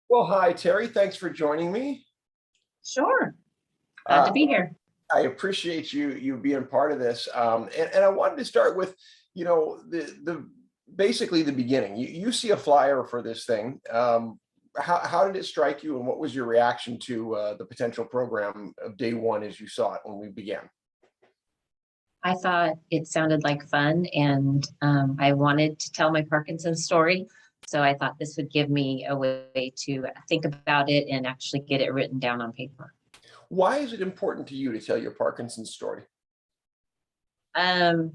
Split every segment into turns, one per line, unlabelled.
Well, hi, Terry. Thanks for joining me.
Sure. Glad
Uh,
to be here.
I appreciate you being part of this. And I wanted to start with, the basically the beginning. You see a flyer for this thing. How did it strike you, and what was your reaction to the potential program of day one as you saw it when we began?
I thought it sounded like fun, and I wanted to tell my Parkinson's story. So I thought this would give me a way to think about it and actually get it written down on paper.
Why is it important to you to tell your Parkinson's story?
Um,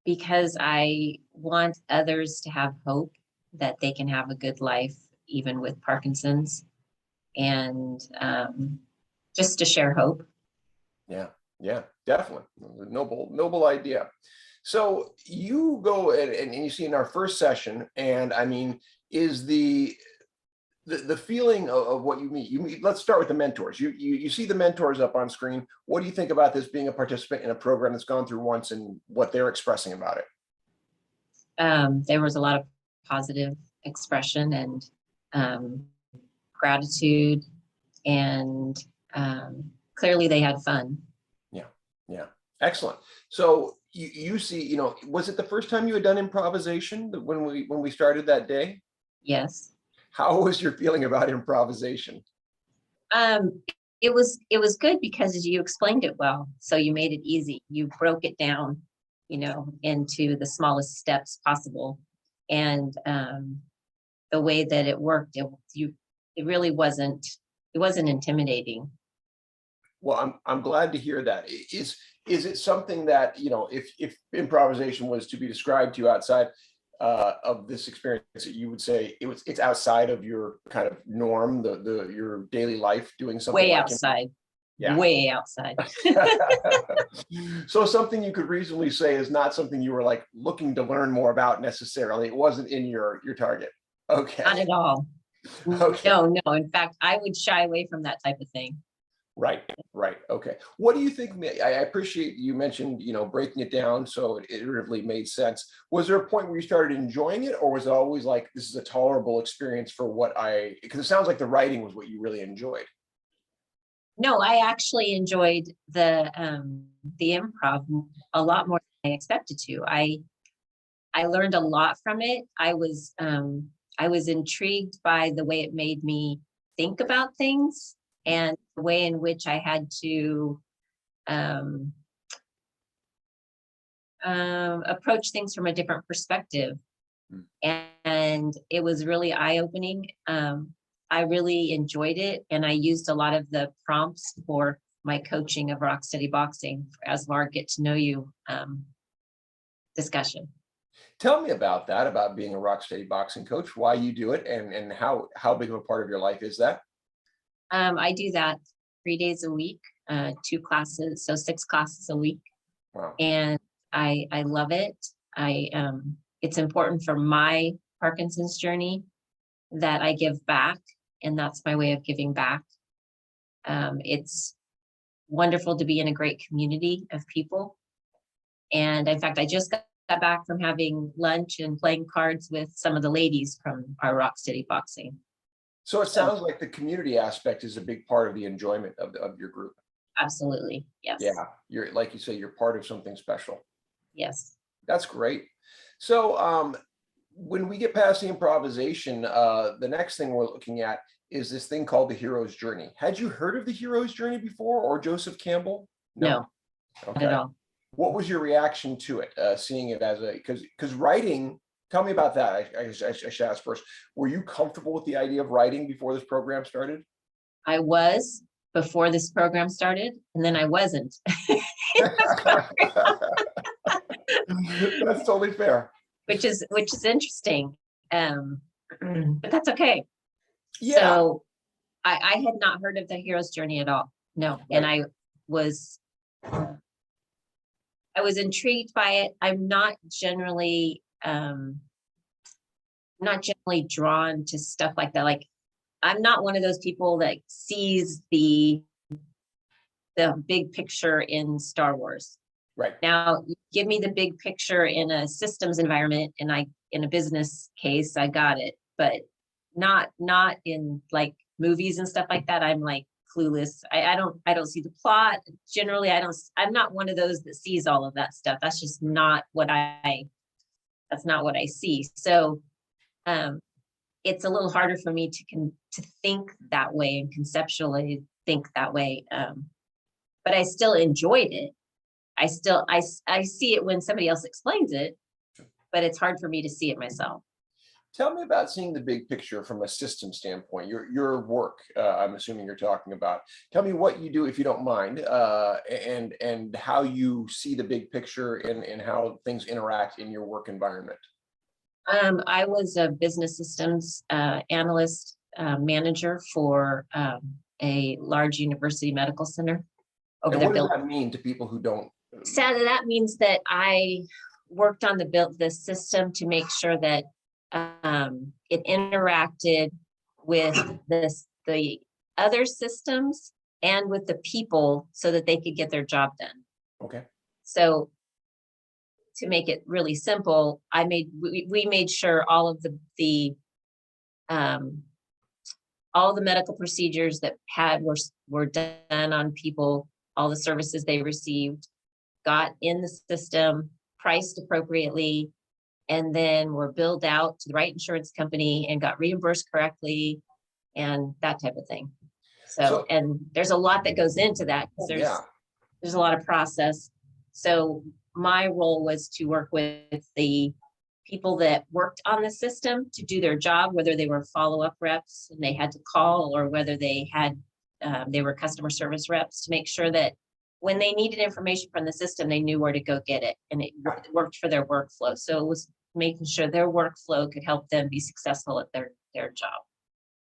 because I want others to have hope that they can have a good life even with Parkinson's, and just to share hope.
Yeah, yeah, definitely. Noble idea. So you go and you see in our first session, and I mean, is the feeling of what you meet, let's start with the mentors. You see the mentors up on screen. What do you think about this being a participant in a program that's gone through once and what they're expressing about it?
There was a lot of positive expression and gratitude, and clearly they had fun.
Yeah, yeah, excellent. So you see, was it the first time you had done improvisation when we started that day?
Yes.
How was your feeling about improvisation?
Um, it was good because you explained it well. So you made it easy. You broke it down, into the smallest steps possible. And the way that it worked, it really wasn't intimidating.
Well, I'm glad to hear that. Is it something that, if improvisation was to be described to you outside of this experience, that you would say it's outside of your kind of norm, your daily life doing something
Way
like
outside.
Yeah.
Way outside.
So something you could reasonably say is not something you were like looking to learn more about necessarily. It wasn't in your target. Okay.
Not at all.
Okay.
No. In fact, I would shy away from that type of thing.
Right. Okay. What do you think? I appreciate you mentioned, breaking it down so it iteratively made sense. Was there a point where you started enjoying it, or was it always like, this is a tolerable experience for because it sounds like the writing was what you really enjoyed.
No, I actually enjoyed the improv a lot more than I expected to. I learned a lot from it. I was intrigued by the way it made me think about things and the way in which I had to approach things from a different perspective. And it was really eye-opening. I really enjoyed it, and I used a lot of the prompts for my coaching of Rocksteady Boxing as our get to know you discussion.
Tell me about that, about being a Rocksteady boxing coach, why you do it, and how big of a part of your life is that?
I do that 3 days a week, 2 classes, so 6 classes a week.
Wow.
And I love it. It's important for my Parkinson's journey that I give back, and that's my way of giving back. It's wonderful to be in a great community of people. And in fact, I just got back from having lunch and playing cards with some of the ladies from our Rocksteady Boxing.
So it sounds like the community aspect is a big part of the enjoyment of your group.
Absolutely. Yes.
Yeah, you're, like you say, you're part of something special.
Yes.
That's great. So when we get past the improvisation, the next thing we're looking at is this thing called the hero's journey. Had you heard of the hero's journey before, or Joseph Campbell?
No,
Okay.
not at all.
What was your reaction to it, seeing it as because writing? Tell me about that. I should ask first. Were you comfortable with the idea of writing before this program started?
I was before this program started, and then I wasn't.
That's totally fair.
Which is interesting. But that's okay.
Yeah.
So I had not heard of the hero's journey at all. No.
Right.
And I was intrigued by it. I'm not generally drawn to stuff like that. Like, I'm not one of those people that sees the big picture in Star Wars.
Right.
Now, give me the big picture in a systems environment, and in a business case, I got it. But not in like movies and stuff like that. I'm like clueless. I don't see the plot. Generally, I'm not one of those that sees all of that stuff. That's just not what that's not what I see. So it's a little harder for me to think that way and conceptually think that way. But I still enjoyed it. I see it when somebody else explains it, but it's hard for me to see it myself.
Tell me about seeing the big picture from a system standpoint, your work, I'm assuming you're talking about. Tell me what you do, if you don't mind, and how you see the big picture and how things interact in your work environment.
I was a business systems analyst manager for a large university medical center over
And
there.
what does that mean to people who don't?
So that means that I worked on the system to make sure that it interacted with the other systems and with the people so that they could get their job done.
Okay.
So to make it really simple, we made sure all of the medical procedures that were done on people, all the services they received, got in the system, priced appropriately, and then were billed out to the right insurance company and got reimbursed correctly and that type of thing. So and there's a lot that goes into that because there's a lot of process. So my role was to work with the people that worked on the system to do their job, whether they were follow-up reps and they had to call, or whether they were customer service reps, to make sure that when they needed information from the system, they knew where to go get it, and it worked for their workflow. So it was making sure their workflow could help them be successful at their job.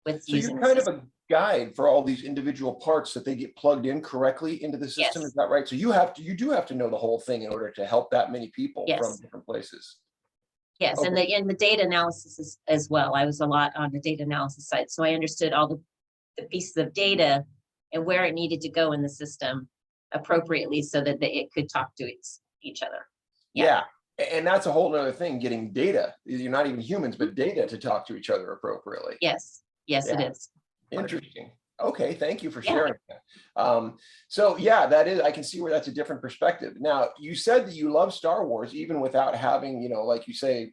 So you're kind of a guide for all these individual parts that they get plugged in correctly into the system. Yes. Is that right? So you do have to know the whole thing in order to help that many people from different places.
Yes, okay. and the data analysis as well. I was a lot on the data analysis side, so I understood all the pieces of data and where it needed to go in the system appropriately so that it could talk to each other.
Yeah. And that's a whole other thing, getting data. You're not even humans, but data to talk to each other appropriately.
Yes, it is.
Interesting. Okay, thank you for sharing that. So yeah, that is, I can see where that's a different perspective. Now, you said that you love Star Wars, even without having, like you say,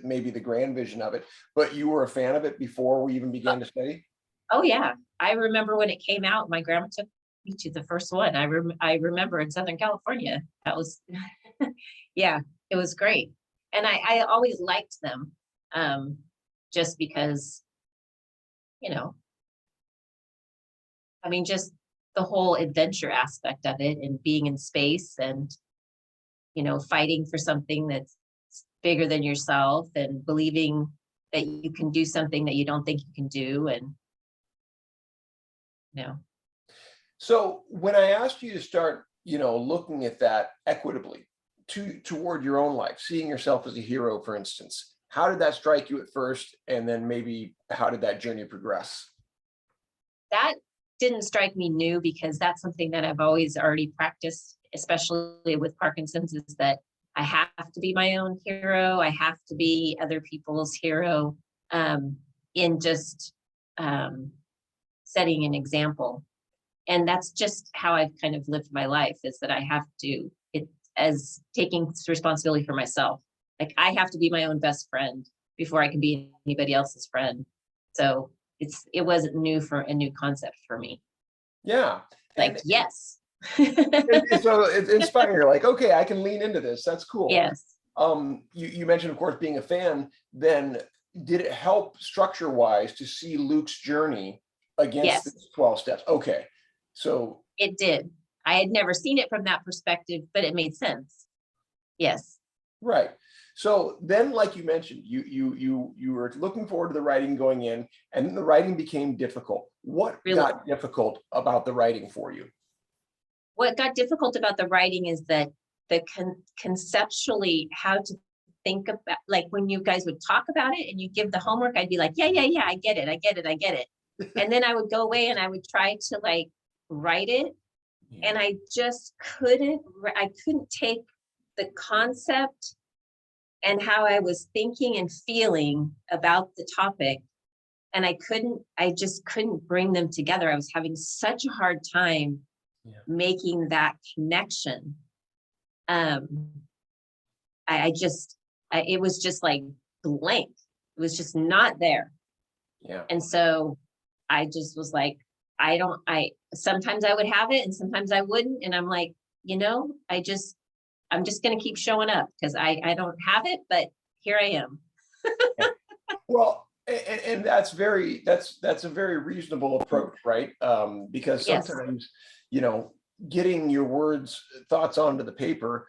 maybe the grand vision of it, but you were a fan of it before we even began to study?
Oh yeah, I remember when it came out, my grandma took me to the first one. I remember in Southern California, that was, yeah, it was great. And I always liked them, just because, I mean, just the whole adventure aspect of it and being in space and, fighting for something that's bigger than yourself and believing that you can do something that you don't think you can do. And,
So when I asked you to start, looking at that equitably toward your own life, seeing yourself as a hero, for instance, how did that strike you at first? And then maybe how did that journey progress?
That didn't strike me new, because that's something that I've always already practiced, especially with Parkinson's, is that I have to be my own hero. I have to be other people's hero, in just setting an example. And that's just how I've kind of lived my life, is that I have to, as taking responsibility for myself. Like, I have to be my own best friend before I can be anybody else's friend. So it wasn't a new concept for me.
Yeah.
Like, yes.
So it's inspiring. You're like, okay, I can lean into this. That's cool.
Yes.
You mentioned, of course, being a fan. Then did it help structure-wise to see Luke's journey against the 12 steps? Okay. So
it did. I had never seen it from that perspective, but it made sense. Yes.
Right. So then, like you mentioned, you were looking forward to the writing going in, and then the writing became difficult. What got difficult about the writing for you?
What got difficult about the writing is that conceptually how to think about, like, when you guys would talk about it and you give the homework, I'd be like, yeah, I get it. And then I would go away and I would try to write it. Yeah. And I just couldn't take the concept and how I was thinking and feeling about the topic and I just couldn't bring them together. I was having such a hard time making that connection. It was just like blank. It was just not there.
Yeah.
And so I just was like, sometimes I would have it and sometimes I wouldn't. And I'm like, I'm just going to keep showing up because I don't have it, but here I am.
Well, and that's a very reasonable approach, right? Because
Yes.
sometimes, getting your thoughts onto the paper,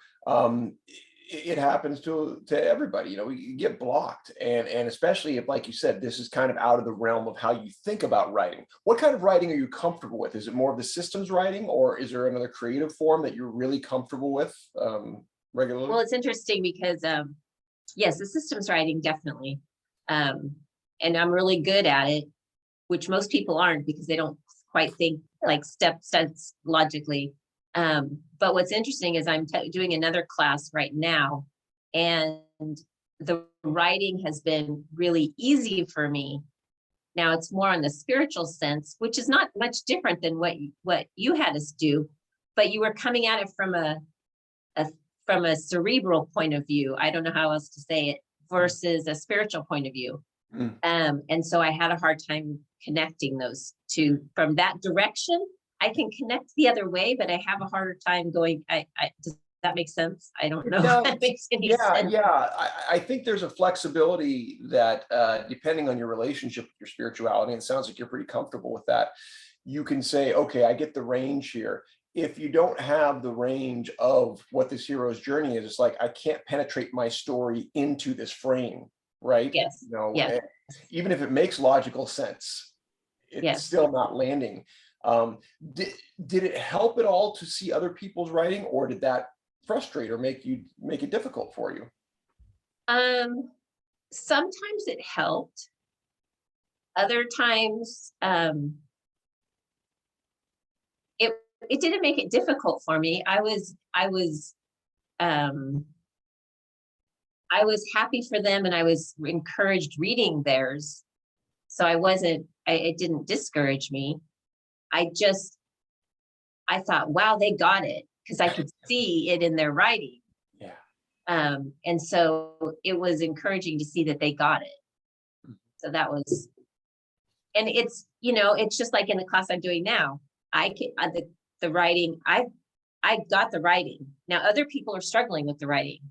it happens to everybody. You get blocked, and especially if, like you said, this is kind of out of the realm of how you think about writing. What kind of writing are you comfortable with? Is it more of the systems writing, or is there another creative form that you're really comfortable with regularly?
Well, it's interesting because yes, the systems writing definitely, and I'm really good at it, which most people aren't because they don't quite think like steps logically. But what's interesting is I'm doing another class right now, and the writing has been really easy for me. Now it's more on the spiritual sense, which is not much different than what you had us do, but you were coming at it from a cerebral point of view. I don't know how else to say it, versus a spiritual point of view. And so I had a hard time connecting those two from that direction. I can connect the other way, but I have a harder time going. Does that make sense? I don't know if that makes any sense.
Yeah. I think there's a flexibility that, depending on your relationship with your spirituality, and it sounds like you're pretty comfortable with that, you can say, okay, I get the range here. If you don't have the range of what this hero's journey is, it's like, I can't penetrate my story into this frame, right?
Yes. Yes.
Even if it makes logical sense, it's still not landing. Did it help at all to see other people's writing, or did that frustrate or make it difficult for you?
Sometimes it helped. Other times, it didn't make it difficult for me. I was happy for them, and I was encouraged reading theirs. So it didn't discourage me. I thought, wow, they got it, because I could see it in their writing.
Yeah.
And so it was encouraging to see that they got it. So that was, and it's just like in the class I'm doing now. The writing, I got the writing. Now other people are struggling with the writing.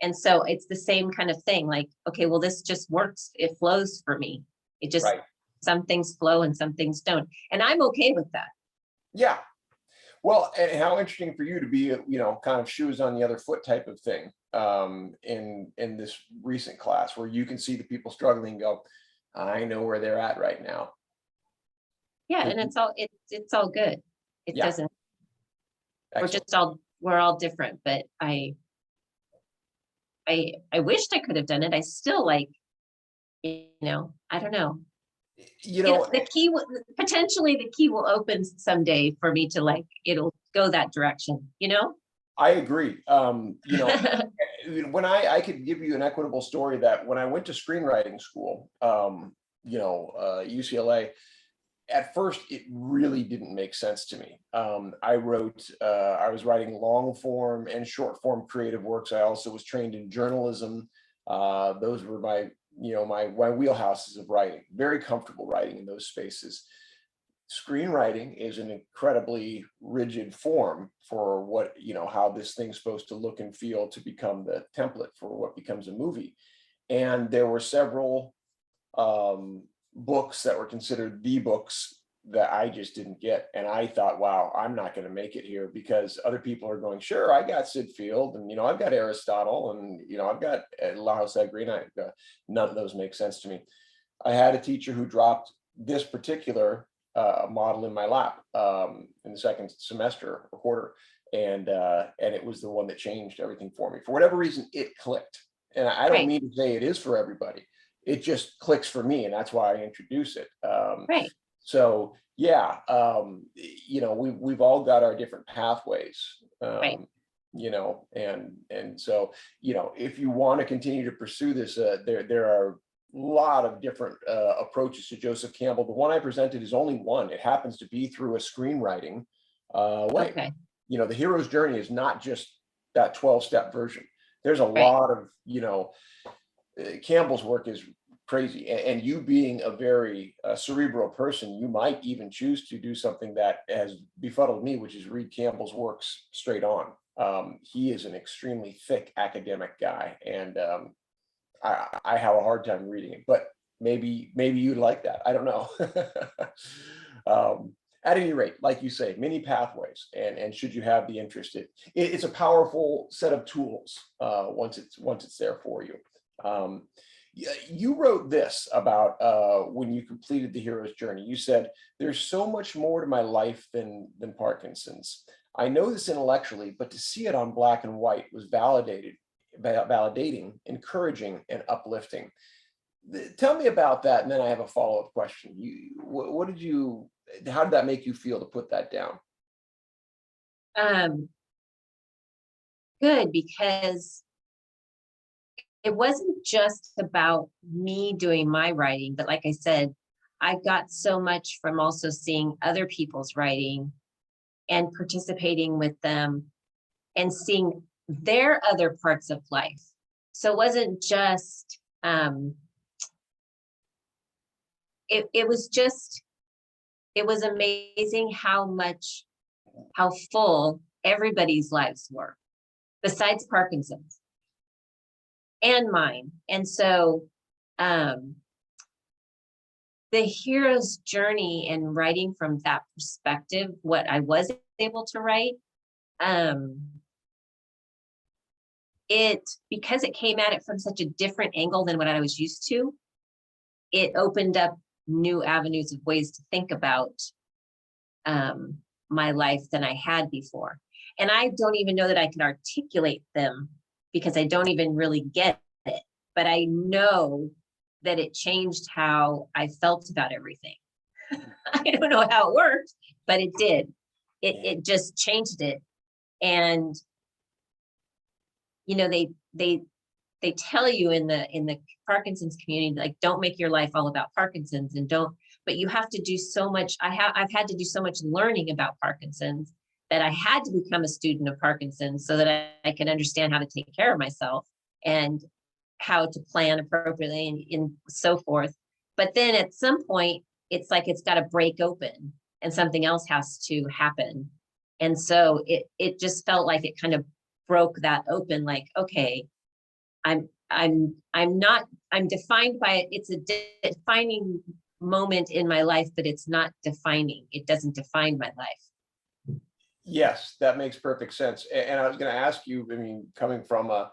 And so it's the same kind of thing. Like, okay, well, this just works. It flows for me. It just, some things flow and some things don't. And I'm okay with that.
Yeah. Well, and how interesting for you to be, kind of shoes on the other foot type of thing, in this recent class where you can see the people struggling and go, I know where they're at right now.
Yeah. And it's all good. It doesn't,
Excellent.
we're all different, but I wished I could have done it. I still I don't know. Potentially the key will open someday for me to it'll go that direction,
I agree. When I could give you an equitable story that when I went to screenwriting school, UCLA, at first it really didn't make sense to me. I was writing long form and short form creative works. I also was trained in journalism. Those were my wheelhouses of writing. Very comfortable writing in those spaces. Screenwriting is an incredibly rigid form for how this thing's supposed to look and feel to become the template for what becomes a movie. And there were several books that were considered the books that I just didn't get. And I thought, wow, I'm not going to make it here, because other people are going, sure, I got Sid Field, and I've got Aristotle, and I've got Laos Green. None of those make sense to me. I had a teacher who dropped this particular model in my lap in the second semester or quarter, and it was the one that changed everything for me. For whatever reason, it clicked. And I don't mean to say it is for everybody. It just clicks for me, and that's why I introduce it. So yeah, we've all got our different pathways, and so if you want to continue to pursue this, there are lot of different approaches to Joseph Campbell. The one I presented is only one. It happens to be through a screenwriting way.
Okay,
You know, the hero's journey is not just that 12-step version. There's a
right.
lot of, Campbell's work is crazy. And you being a very cerebral person, you might even choose to do something that has befuddled me, which is read Campbell's works straight on. He is an extremely thick academic guy, and I have a hard time reading it, but maybe you'd like that. I don't know. At any rate, like you say, many pathways, and should you have the interest, it's a powerful set of tools once it's there for you. You wrote this about when you completed the hero's journey. You said, "There's so much more to my life than Parkinson's. I know this intellectually, but to see it on black and white was validating, encouraging, and uplifting." Tell me about that, and then I have a follow-up question. How did that make you feel to put that down?
Um, Good, because it wasn't just about me doing my writing, but like I said, I got so much from also seeing other people's writing and participating with them and seeing their other parts of life. So it wasn't just, it was amazing how full everybody's lives were, besides Parkinson's and mine. And so the hero's journey and writing from that perspective, what I was able to write, because it came at it from such a different angle than what I was used to, it opened up new avenues of ways to think about my life than I had before. And I don't even know that I can articulate them because I don't even really get it, but I know that it changed how I felt about everything. I don't know how it worked, but it did. It just changed it. And they tell you in the Parkinson's community, like, don't make your life all about Parkinson's, and don't, but you have to do so much. I've had to do so much learning about Parkinson's that I had to become a student of Parkinson's so that I can understand how to take care of myself and how to plan appropriately and so forth. But then at some point, it's like it's got to break open and something else has to happen. And so it just felt like it kind of broke that open, like, okay, I'm defined by it. It's a defining moment in my life, but it's not defining. It doesn't define my life.
Yes, that makes perfect sense. And I was going to ask you, I mean, coming from a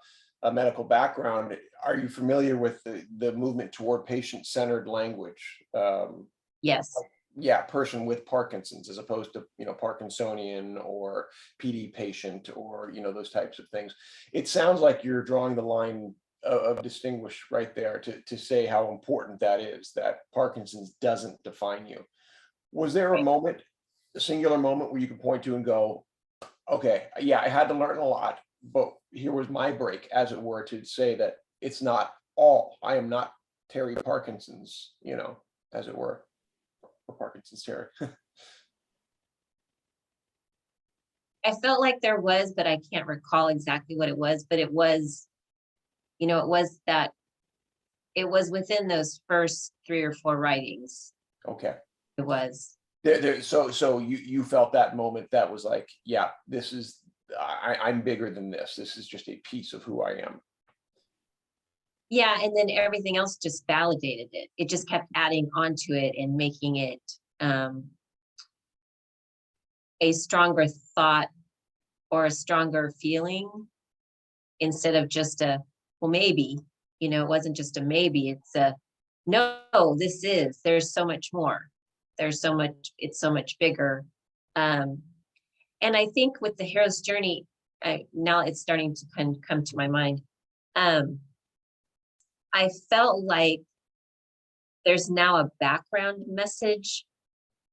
medical background, are you familiar with the movement toward patient-centered language?
Yes.
Yeah, person with Parkinson's as opposed to, Parkinsonian or PD patient or, those types of things. It sounds like you're drawing the line of distinguish right there to say how important that is, that Parkinson's doesn't define you. Was there a singular moment where you could point to and go, okay, yeah, I had to learn a lot, but here was my break, as it were, to say that it's not all. I am not Terri Parkinson's, as it were, or Parkinson's Terri.
I felt like there was, but I can't recall exactly what it was, but it was, it was within those first 3 or 4 writings.
Okay.
It was.
So you felt that moment that was like, yeah, this is, I'm bigger than this. This is just a piece of who I am.
Yeah, and then everything else just validated it. It just kept adding onto it and making it a stronger thought or a stronger feeling instead of just a, well, maybe, it wasn't just a maybe, it's a, no, there's so much more. There's so much, it's so much bigger. And I think with the hero's journey, now it's starting to kind of come to my mind. I felt like there's now a background message,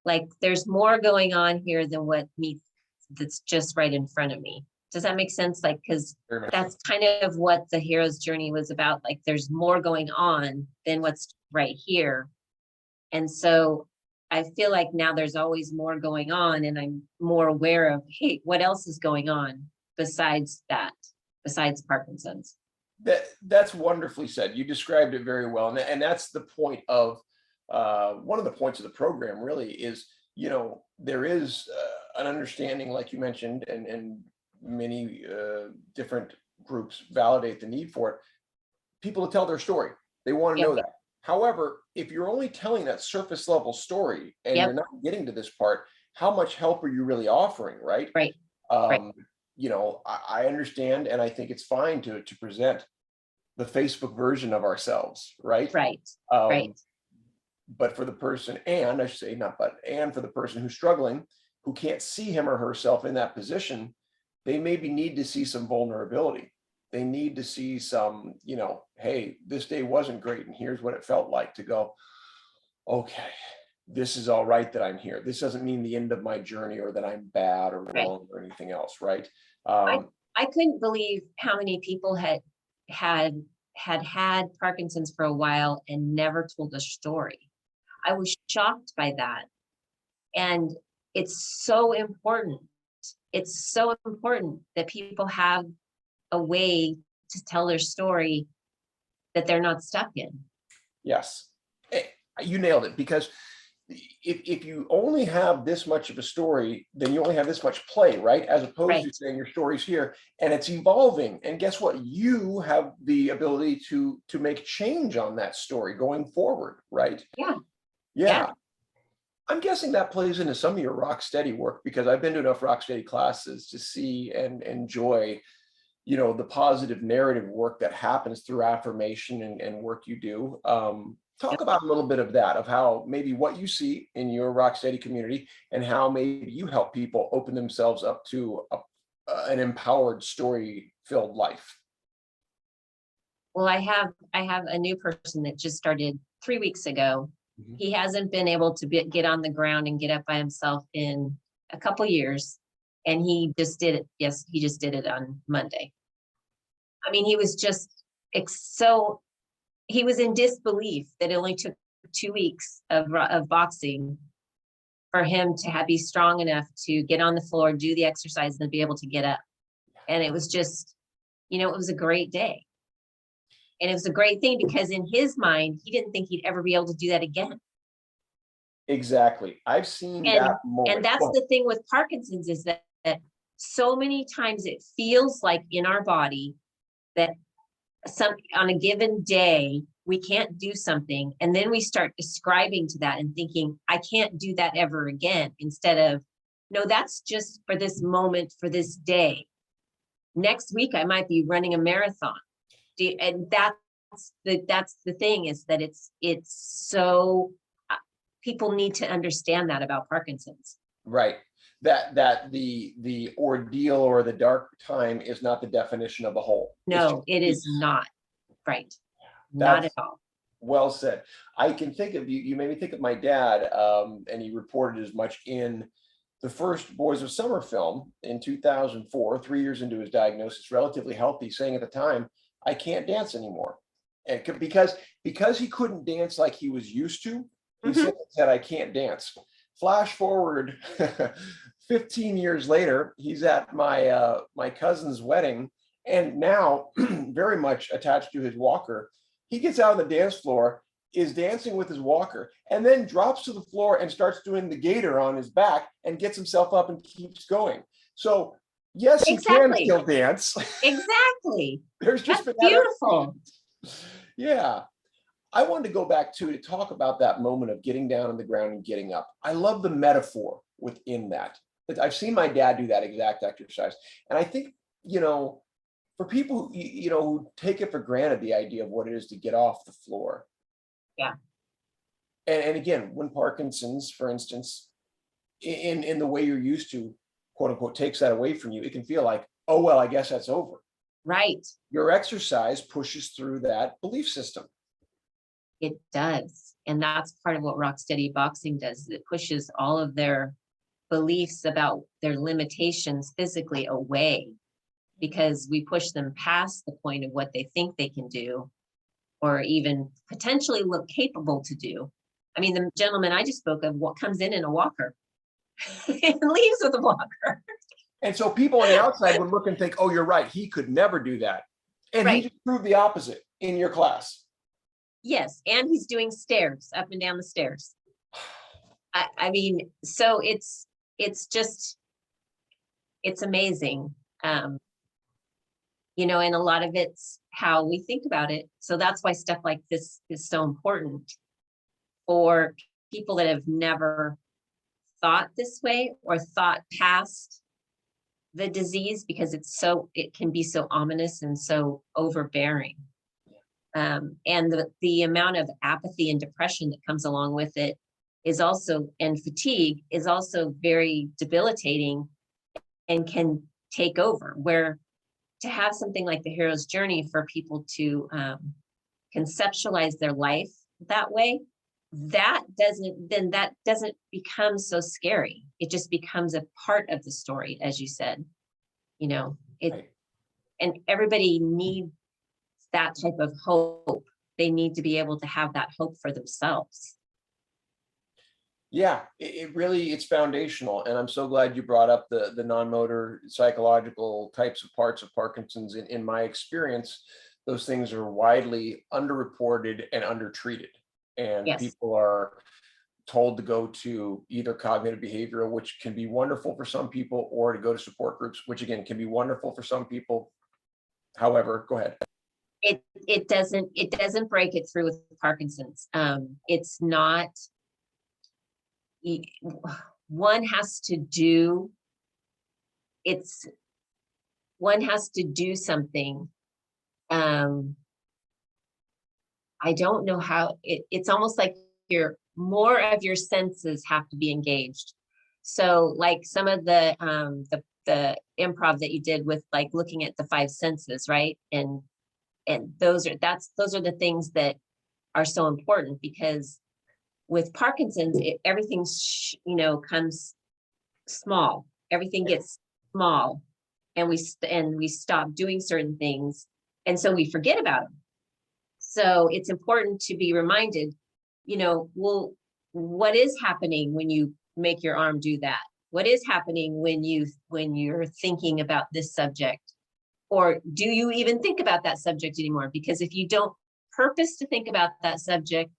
like there's more going on here than what meets that's just right in front of me. Does that make sense? Like, because
Very much
that's
so.
kind of what the hero's journey was about. Like, there's more going on than what's right here. And so I feel like now there's always more going on, and I'm more aware of, hey, what else is going on besides that, besides Parkinson's?
That's wonderfully said. You described it very well, and that's the point of one of the points of the program. Really, is there is an understanding, like you mentioned, and many different groups validate the need for it. People to tell their story. They want to
Yep.
know that. However, if you're only telling that surface level story and
Yep.
you're not getting to this part, how much help are you really offering, right?
Right. Right.
I understand, and I think it's fine to present the Facebook version of ourselves, right?
Right. Right.
Um, but for the person, and I should say not but, and for the person who's struggling, who can't see him or herself in that position, they maybe need to see some vulnerability. They need to see some, hey, this day wasn't great, and here's what it felt like to go, okay, this is all right that I'm here. This doesn't mean the end of my journey or that I'm bad or
Right.
wrong or anything else, right?
I couldn't believe how many people had Parkinson's for a while and never told a story. I was shocked by that. And it's so important. It's so important that people have a way to tell their story that they're not stuck in.
Yes, you nailed it, because if you only have this much of a story, then you only have this much play, right? As opposed to saying your story's here and it's evolving. And guess what? You have the ability to make change on that story going forward, right?
Yeah.
Yeah. I'm guessing that plays into some of your rock steady work, because I've been to enough rock steady classes to see and enjoy, the positive narrative work that happens through affirmation and work you do. Talk about a little bit of that, of how maybe what you see in your rock steady community and how maybe you help people open themselves up to an empowered story filled life.
Well, I have a new person that just started 3 weeks ago.
Mhm.
He hasn't been able to get on the ground and get up by himself in a couple years. And he just did it. Yes, he just did it on Monday. I mean, he was just he was in disbelief that it only took 2 weeks of boxing for him to be strong enough to get on the floor, do the exercise, and be able to get up. And it was just, it was a great day. And it was a great thing because in his mind, he didn't think he'd ever be able to do that again.
Exactly. I've seen that moment.
And that's the thing with Parkinson's, is that so many times it feels like in our body that on a given day, we can't do something. And then we start ascribing to that and thinking, I can't do that ever again, instead of, no, that's just for this moment, for this day. Next week, I might be running a marathon. And that's the thing, is that it's so, people need to understand that about Parkinson's.
Right. That the ordeal or the dark time is not the definition of a whole.
No, it is not. Right. Not at all.
Well said. I can think of you made me think of my dad, and he reported as much in the first Boys of Summer film in 2004, 3 years into his diagnosis, relatively healthy, saying at the time, I can't dance anymore. And because he couldn't dance like he was used to, he said, I can't dance. Flash forward 15 years later, he's at my cousin's wedding, and now very much attached to his walker. He gets out on the dance floor, is dancing with his walker, and then drops to the floor and starts doing the gator on his back and gets himself up and keeps going. So yes, he can still dance.
Exactly.
There's just
That's beautiful.
Yeah. I wanted to go back to talk about that moment of getting down on the ground and getting up. I love the metaphor within that. I've seen my dad do that exact exercise. And I think, for people, who take it for granted, the idea of what it is to get off the floor.
Yeah.
And again, when Parkinson's, for instance, in the way you're used to, quote unquote, takes that away from you, it can feel like, oh, well, I guess that's over.
Right.
Your exercise pushes through that belief system.
It does. And that's part of what Rocksteady Boxing does. It pushes all of their beliefs about their limitations physically away. because we push them past the point of what they think they can do, or even potentially look capable to do. I mean, the gentleman I just spoke of, what comes in a walker and leaves with a walker.
And so people on the outside would look and think, oh, you're right, he could never do that. And he
Right.
just proved the opposite in your class.
Yes, and he's doing stairs, up and down the stairs. I mean, so it's just, it's amazing. You know, and a lot of it's how we think about it. So that's why stuff like this is so important for people that have never thought this way or thought past the disease, because it can be so ominous and so overbearing. And the amount of apathy and depression that comes along with it is also, and fatigue is also very debilitating and can take over, where to have something like the hero's journey for people to conceptualize their life that way, that doesn't become so scary. It just becomes a part of the story, as you said. You know,
Right.
And everybody needs that type of hope. They need to be able to have that hope for themselves.
Yeah, it really, it's foundational. And I'm so glad you brought up the non-motor psychological types of parts of Parkinson's. In my experience, those things are widely underreported and undertreated. And
Yes.
people are told to go to either cognitive behavioral, which can be wonderful for some people, or to go to support groups, which again can be wonderful for some people. However, go ahead.
It doesn't break it through with Parkinson's. It's not, one has to do something. I don't know how, it's almost like more of your senses have to be engaged. So like some of the improv that you did with like looking at the 5 senses, right? And those are the things that are so important, because with Parkinson's, everything's, comes small. Everything gets small, and we stop doing certain things, and so we forget about them. So it's important to be reminded, well, what is happening when you make your arm do that? What is happening when you're thinking about this subject? Or do you even think about that subject anymore? Because if you don't purpose to think about that subject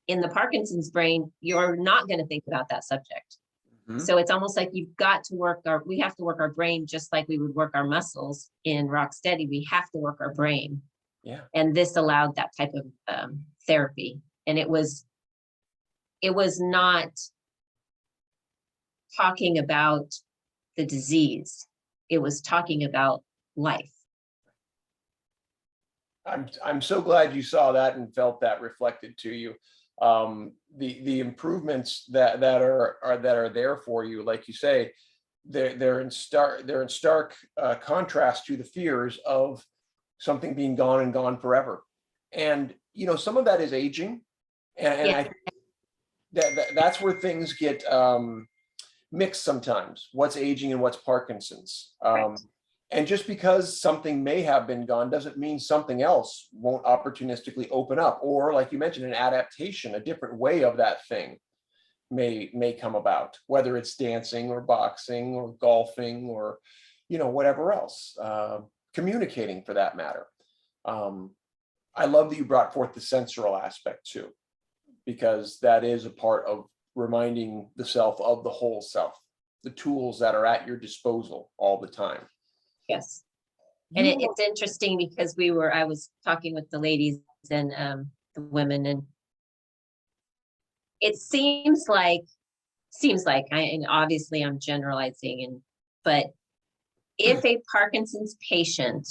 in the Parkinson's brain, you're not going to think about that subject. Mm-hmm. So it's almost like we have to work our brain just like we would work our muscles in Rocksteady. We have to work our brain.
Yeah.
And this allowed that type of therapy. And it was not talking about the disease. It was talking about life.
I'm so glad you saw that and felt that reflected to you. The improvements that are there for you, like you say, they're in stark contrast to the fears of something being gone and gone forever. And some of that is aging, and yeah. I think that's where things get mixed sometimes. What's aging and what's Parkinson's. Right. And just because something may have been gone doesn't mean something else won't opportunistically open up, or like you mentioned, an adaptation, a different way of that thing may come about, whether it's dancing or boxing or golfing or whatever else, communicating for that matter. I love that you brought forth the sensorial aspect too, because that is a part of reminding the self of the whole self, the tools that are at your disposal all the time.
Yes. And it's interesting because I was talking with the ladies and the women, and it seems like, and obviously I'm generalizing, but if a Parkinson's patient,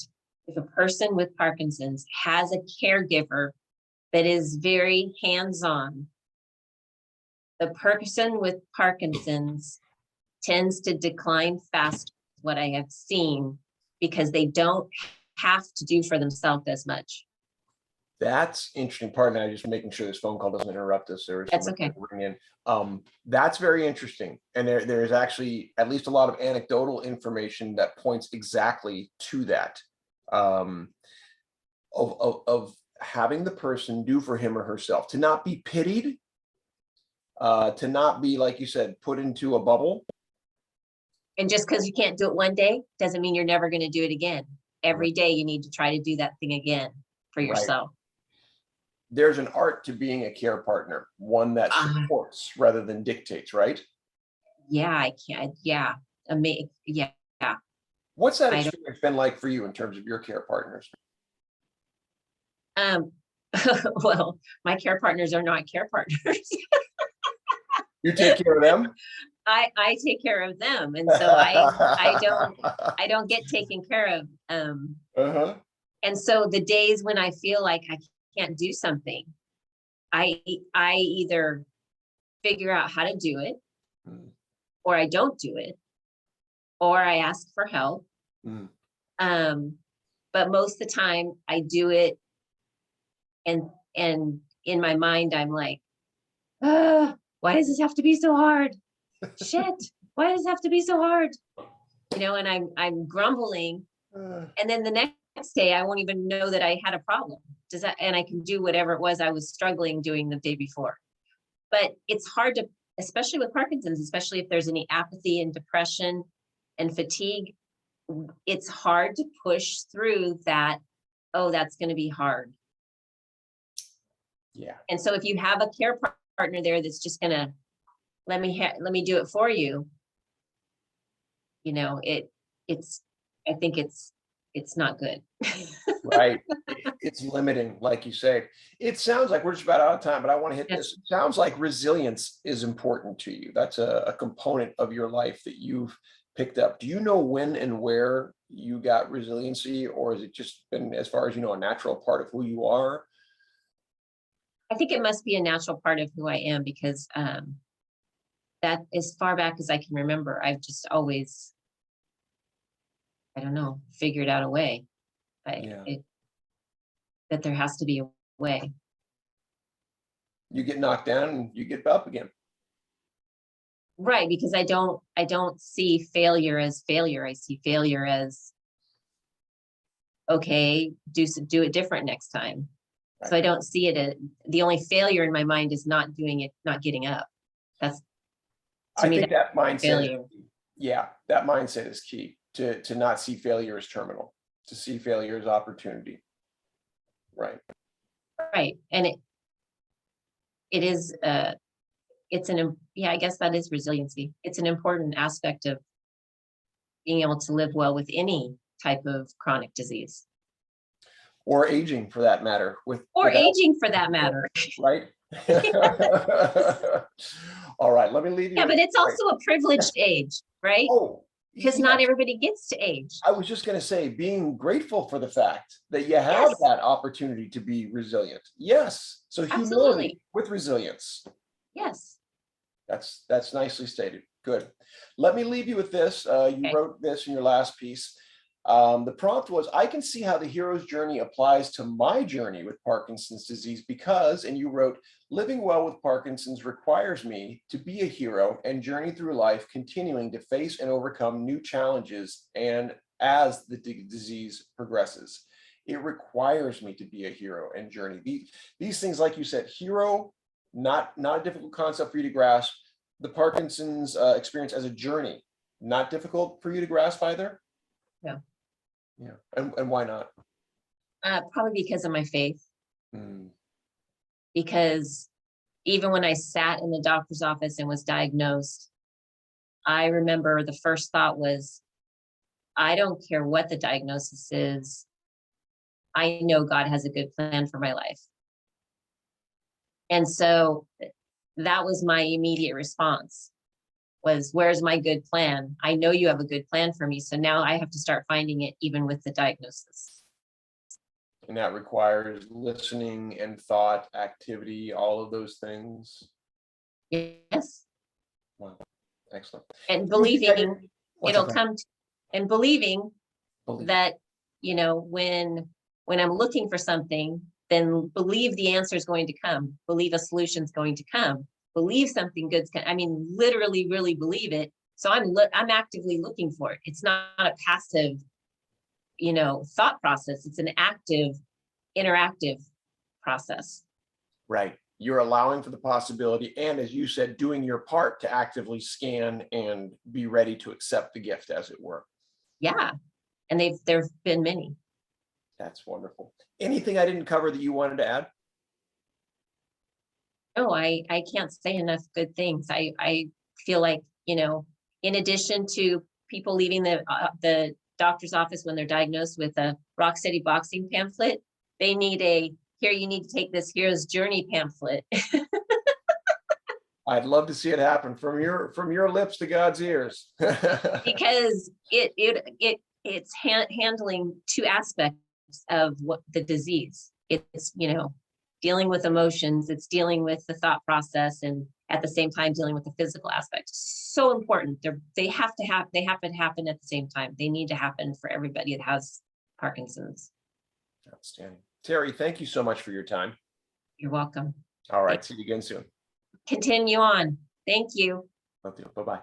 if a person with Parkinson's has a caregiver that is very hands-on, the person with Parkinson's tends to decline faster, what I have seen, because they don't have to do for themselves as much.
That's interesting. Pardon me, I'm just making sure this phone call doesn't interrupt us. There was
That's
somebody
okay.
ringing in. That's very interesting. And there's actually at least a lot of anecdotal information that points exactly to that. Um, of having the person do for him or herself, to not be pitied, to not be, like you said, put into a bubble.
And just because you can't do it one day doesn't mean you're never going to do it again. Every
Right.
day you need to try to do that thing again for
Right.
yourself.
There's an art to being a care partner, one that
Ah,
supports rather than dictates, right?
yeah, I can't. Yeah. Yeah. Yeah.
What's that
I don't,
experience been like for you in terms of your care partners?
um, well, my care partners are not care partners.
You take care of them?
I take care of them. And so I don't get taken care of.
Uh-huh.
And so the days when I feel like I can't do something, I I either figure out how to do it,
Mm,
or I don't do it, or I ask for help.
mm.
Um, but most of the time I do it, and in my mind I'm like, why does this have to be so hard? Shit, why does it have to be so hard? And I'm grumbling,
Uh,
and then the next day I won't even know that I had a problem. And I can do whatever it was I was struggling doing the day before. But it's hard to, especially with Parkinson's, especially if there's any apathy and depression and fatigue, it's hard to push through that. Oh, that's going to be hard.
yeah.
And so if you have a care partner there that's just going to let me do it for you, it's I think it's not good.
Right. It's limiting, like you say. It sounds like we're just about out of time, but I want to hit this.
Yes.
It sounds like resilience is important to you. That's a component of your life that you've picked up. Do you know when and where you got resiliency, or has it just been, as far as you know, a natural part of who you are?
I think it must be a natural part of who I am, because that as far back as I can remember, I've just always, I don't know, figured out a way.
Yeah.
That there has to be a way.
You get knocked down and you get up again.
Right, because I don't see failure as failure. I see failure as, okay, do it different next time.
Right.
So I don't see it as, the only failure in my mind is not doing it, not getting up. That's, to
I
me,
think
that's
that mindset,
failure.
yeah, that mindset is key to not see failure as terminal, to see failure as opportunity. Right.
Right. And it is yeah, I guess that is resiliency. It's an important aspect of being able to live well with any type of chronic disease,
Or aging for that matter,
or
without,
aging for that matter.
right?
Yeah,
All right, let me leave you with,
but it's
right.
also a privileged age, right?
Oh,
Because not
yes.
everybody gets to age.
I was just going to say, being grateful for the fact that you have
Yes,
that opportunity to be resilient. Yes. So humility
absolutely.
with resilience.
Yes.
That's nicely stated. Good. Let me leave you with this. You
Okay.
wrote this in your last piece. The prompt was, I can see how the hero's journey applies to my journey with Parkinson's disease because, and you wrote, living well with Parkinson's requires me to be a hero and journey through life, continuing to face and overcome new challenges. And as the disease progresses, it requires me to be a hero and journey. These things, like you said, hero, not a difficult concept for you to grasp. The Parkinson's experience as a journey, not difficult for you to grasp either.
Yeah.
Yeah. And why not?
Probably because of my faith.
Mm,
Because even when I sat in the doctor's office and was diagnosed, I remember the first thought was, I don't care what the diagnosis is. I know God has a good plan for my life. And so that was my immediate response, was, where's my good plan? I know you have a good plan for me. So now I have to start finding it even with the diagnosis.
and that requires listening and thought, activity, all of those things.
Yes.
Wow. Excellent.
And
Anything that
believing
what's
it'll
that?
come and believing
Believe.
that, when I'm looking for something, then believe the answer is going to come, believe a solution is going to come, believe something good's going, I mean, literally, really believe it. So I'm actively looking for it. It's not a passive, thought process. It's an active, interactive process.
Right. You're allowing for the possibility, and as you said, doing your part to actively scan and be ready to accept the gift, as it were.
Yeah. And there've been many.
That's wonderful. Anything I didn't cover that you wanted to add?
Oh, I can't say enough good things. I feel like, in addition to people leaving the doctor's office when they're diagnosed with a Rock Steady boxing pamphlet, they need here, you need to take this hero's journey pamphlet.
I'd love to see it happen from your lips to God's ears.
Because it's handling two aspects of what the disease. It's, dealing with emotions, it's dealing with the thought process, and at the same time dealing with the physical aspect. So important. They have to happen at the same time. They need to happen for everybody that has Parkinson's.
Outstanding. Terri, thank you so much for your time.
You're welcome.
All right. See you again soon.
Continue on. Thank you.
Love you. Bye-bye.